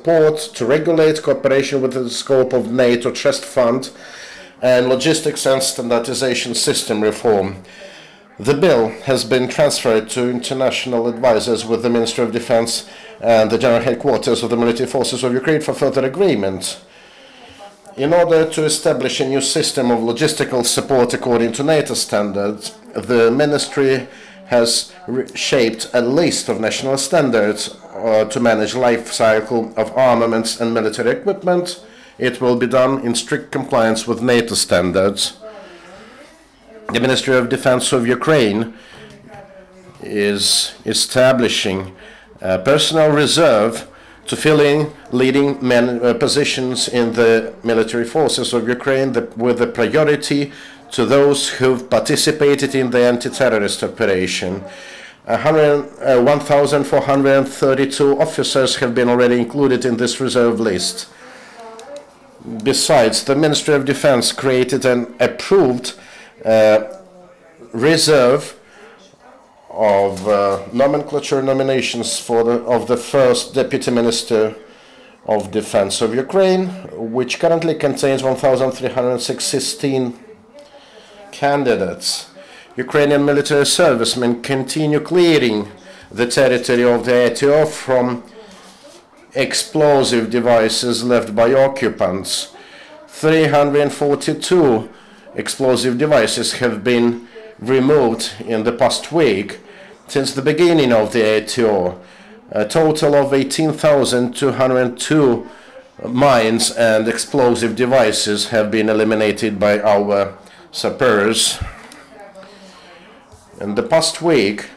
support to regulate cooperation within the scope of NATO Trust Fund and logistics and standardization system reform. The bill has been transferred to international advisors with the Ministry of Defense and the General Headquarters of the Military Forces of Ukraine for further agreement. In order to establish a new system of logistical support according to NATO standards, the Ministry has shaped a list of national standards to manage life cycle of armaments and military equipment. It will be done in strict compliance with NATO standards. The Ministry of Defense of Ukraine is establishing a personnel reserve to fill in leading positions in the military forces of Ukraine with a priority to those who've participated in the anti-terrorist operation. 1,432 officers have been already included in this reserve list. Besides, the Ministry of Defense created an approved reserve of nomenclature nominations of the first Deputy Minister of Defense of Ukraine, which currently contains 1,316 candidates. Ukrainian military servicemen continue clearing the territory of the ATO from explosive devices left by occupants. 342 explosive devices have been removed in the past week. Since the beginning of the ATO, a total of 18,202 mines and explosive devices have been eliminated by our sappers. In the past week,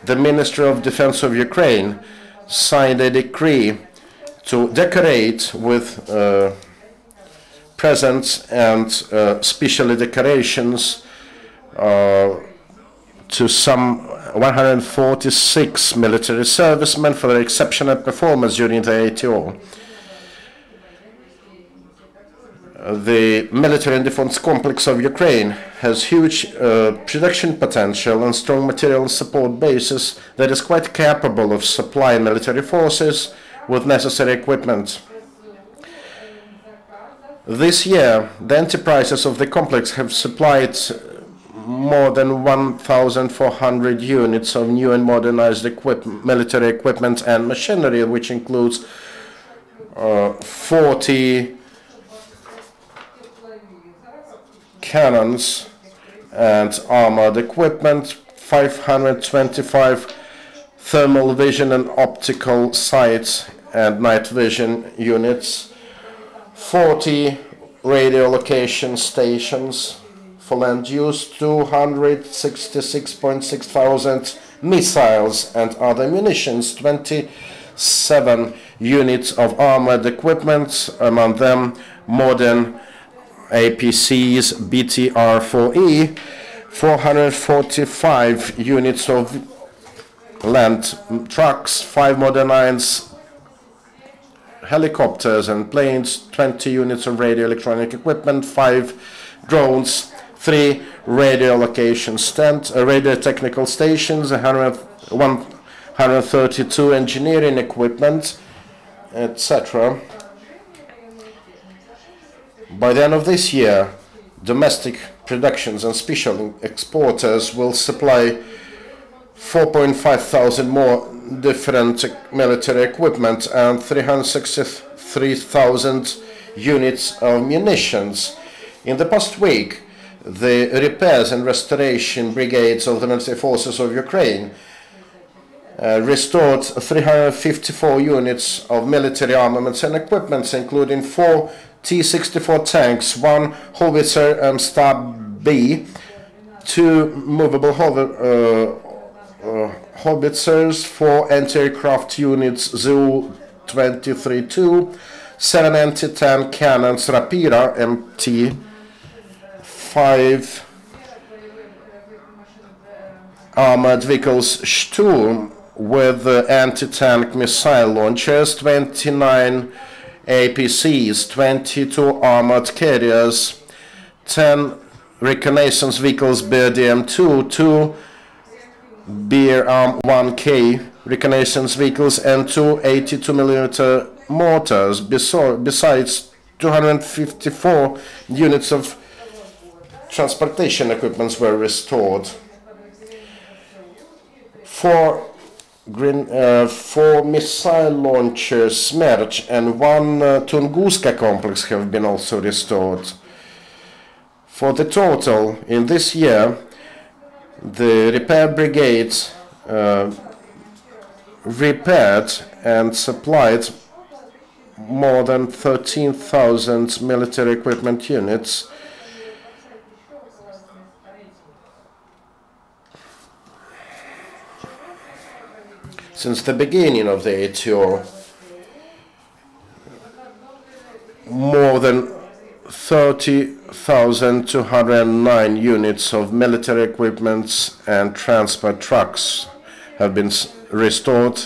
the Ministry of Defense of Ukraine signed a decree to decorate with presents and special decorations to some 146 military servicemen for their exceptional performance during the ATO. The military and defense complex of Ukraine has huge production potential and strong material support bases that is quite capable of supplying military forces with necessary equipment. This year, the enterprises of the complex have supplied more than 1,400 units of new and modernized military equipment and machinery, which includes 40 cannons and armored equipment, 525 thermal vision and optical sights and night vision units, 40 radio location stations for land use, 266.6 thousand missiles and other munitions, 27 units of armored equipment, among them modern APCs, BTR-4E, 445 units of land trucks, 5 modernized helicopters and planes, 20 units of radio electronic equipment, 5 drones, 3 radio location radio technical stations, 132 engineering equipment, etc. By the end of this year, domestic productions and special exporters will supply 4.5 thousand more different military equipment and 363,000 units of munitions. In the past week, the repairs and restoration brigades of the military forces of Ukraine restored 354 units of military armaments and equipment, including 4 T-64 tanks, 1 howitzer Stab B, 2 movable howitzers, 4 anti-aircraft units Zu-23-2, 7 anti-tank cannons Rapira MT, 5 armored vehicles Sturm with anti-tank missile launchers, 29 APCs, 22 armored carriers, 10 reconnaissance vehicles BRDM-2, 2 BRM-1K reconnaissance vehicles and 2 82mm mortars, besides 254 units of transportation equipment were restored. 4 missile launchers Smerch and 1 Tunguska complex have been also restored. For the total, in this year, the repair brigades repaired and supplied more than 13,000 military equipment units. Since the beginning of the ATO, more than 30,209 units of military equipment and transport trucks have been restored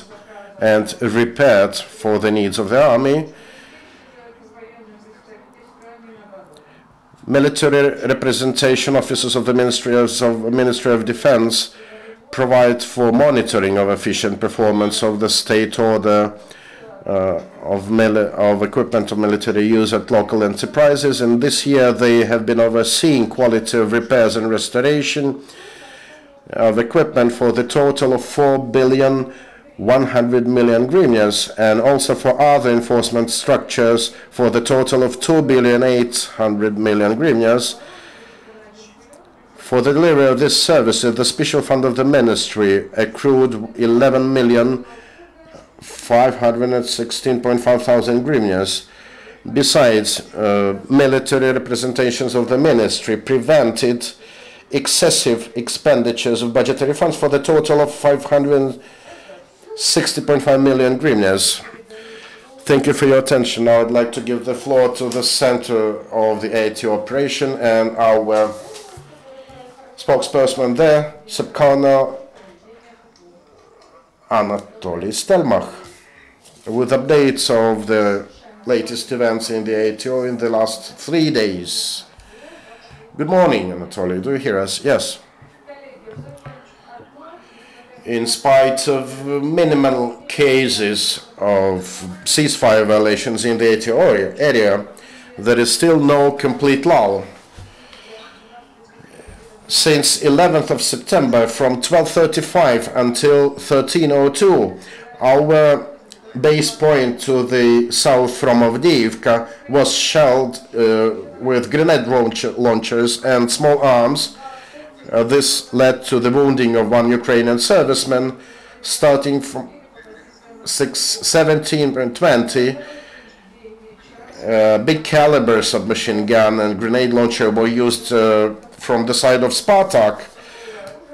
and repaired for the needs of the army. Military representation officers of the Ministry of Defense provide for monitoring of efficient performance of the state order of equipment of military use at local enterprises, and this year they have been overseeing quality of repairs and restoration of equipment for the total of 4,100 million hryvnias, and also for other enforcement structures for the total of 2,800 million hryvnias. For the delivery of these services, the special fund of the ministry accrued 11,516.5 thousand hryvnias. Besides, military representations of the ministry prevented excessive expenditures of budgetary funds for the total of 560.5 million hryvnias. Thank you for your attention. Now I'd like to give the floor to the center of the AT operation and our spokesperson there, Sub-Colonel Anatoly Stelmach, with updates of the latest events in the ATO in the last 3 days. Good morning, Anatoly. Do you hear us? Yes. In spite of minimal cases of ceasefire violations in the ATO area, there is still no complete lull. Since 11th of September, from 12:35 until 13:02, our base point to the south from Avdiivka was shelled with grenade launchers and small arms. This led to the wounding of 1 Ukrainian serviceman. Starting from 6:17 and 20, big caliber submachine gun and grenade launcher were used from the side of Spartak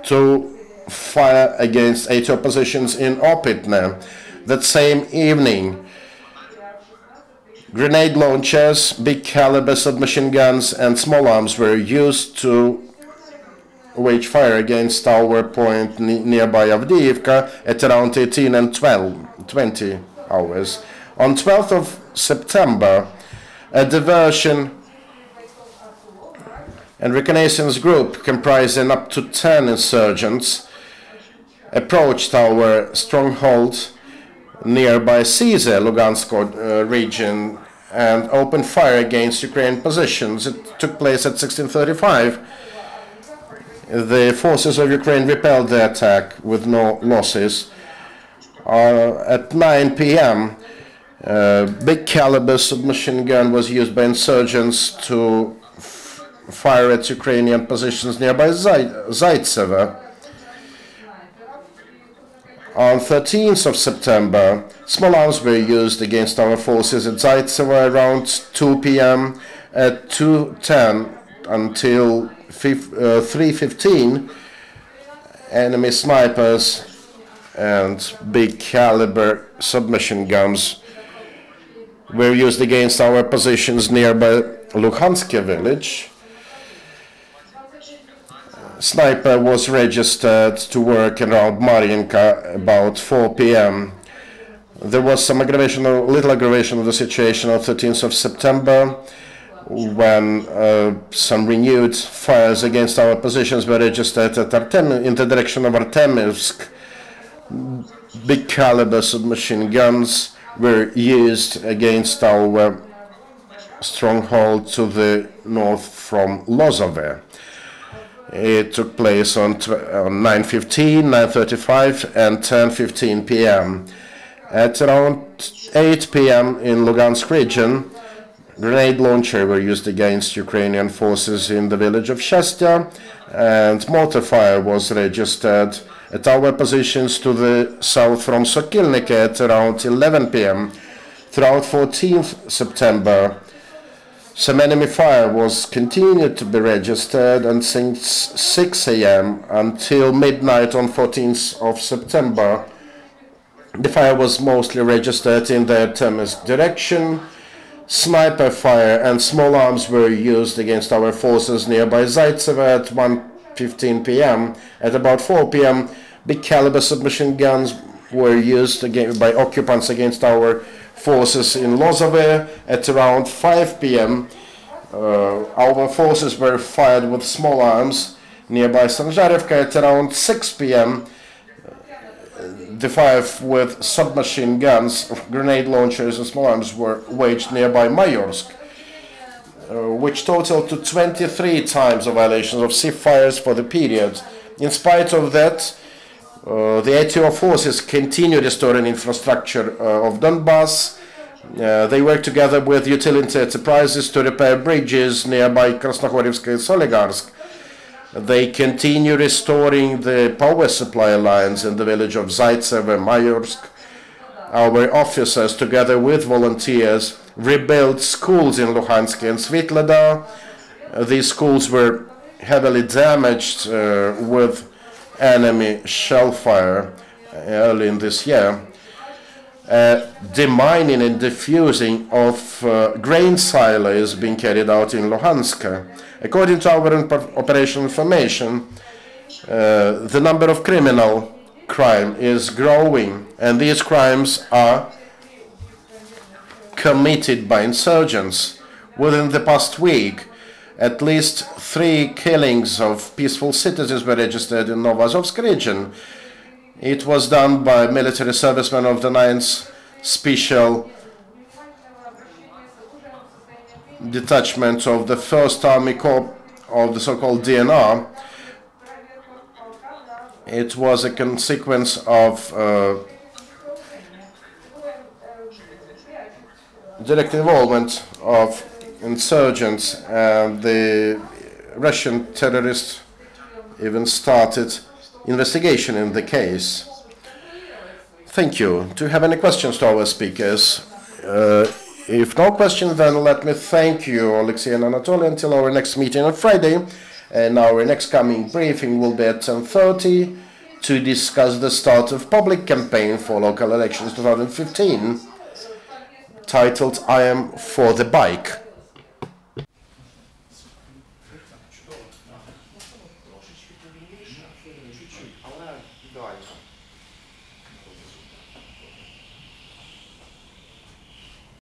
to fire against 8 positions in Opitne. That same evening, grenade launchers, big caliber submachine guns and small arms were used to wage fire against our point nearby Avdiivka at around 18 and 20 hours. On 12th of September, a diversion and reconnaissance group comprising up to 10 insurgents approached our stronghold nearby Size, Lugansk region, and opened fire against Ukrainian positions. It took place at 16:35. The forces of Ukraine repelled the attack with no losses. At 9 p.m., big caliber submachine gun was used by insurgents to fire at Ukrainian positions nearby Zaitsevo. On 13th of September, small arms were used against our forces at Zaitsevo around 2 p.m. At 2:10 until 3:15, enemy snipers and big caliber submachine guns were used against our positions nearby Luhansk village. Sniper was registered to work around Mariinka about 4 p.m. There was some little aggravation of the situation on 13th of September when some renewed fires against our positions were registered at in the direction of Artemivsk. big caliber submachine guns were used against our stronghold to the north from Lozowe. It took place on 9:15, 9:35 and 10:15 p.m. At around 8 p.m. in Lugansk region, grenade launchers were used against Ukrainian forces in the village of Shestya, and mortar fire was registered at our positions to the south from Sokilniki at around 11 p.m. Throughout 14th September, some enemy fire was continued to be registered, and since 6 a.m. until midnight on 14th of September, the fire was mostly registered in the Artemis direction. Sniper fire and small arms were used against our forces nearby Zaitsev at 1:15 p.m. At about 4 p.m., big caliber submachine guns were used by occupants against our forces in Lozowe. At around 5 p.m., our forces were fired with small arms nearby Sanzharevka. At around 6 p.m., the fire with submachine guns, grenade launchers and small arms were waged nearby Mayorsk, which totaled to 23 times of violations of ceasefires for the period. In spite of that, the ATO forces continued restoring infrastructure of Donbass. They worked together with utility enterprises to repair bridges nearby Krasnohorivsk and Solidarsk. They continue restoring the power supply lines in the village of Zaitsev and Mayorsk. Our officers, together with volunteers, rebuilt schools in Luhansk and Svitlodar. These schools were heavily damaged with enemy shell fire early in this year. Demining and defusing of grain silo is being carried out in Luhansk. According to our operational information, the number of criminal crime is growing, and these crimes are committed by insurgents. Within the past week, at least 3 killings of peaceful citizens were registered in Novazovsk region. It was done by military servicemen of the 9th Special Detachment of the 1st Army Corps of the so-called DNR. It was a consequence of direct involvement of insurgents, and the Russian terrorists even started investigation in the case. Thank you. Do you have any questions to our speakers? If no questions, then let me thank you, Oleksiy and Anatoly, until our next meeting on Friday. And our next coming briefing will be at 10:30 to discuss the start of public campaign for local elections 2015, titled I Am for the Bike.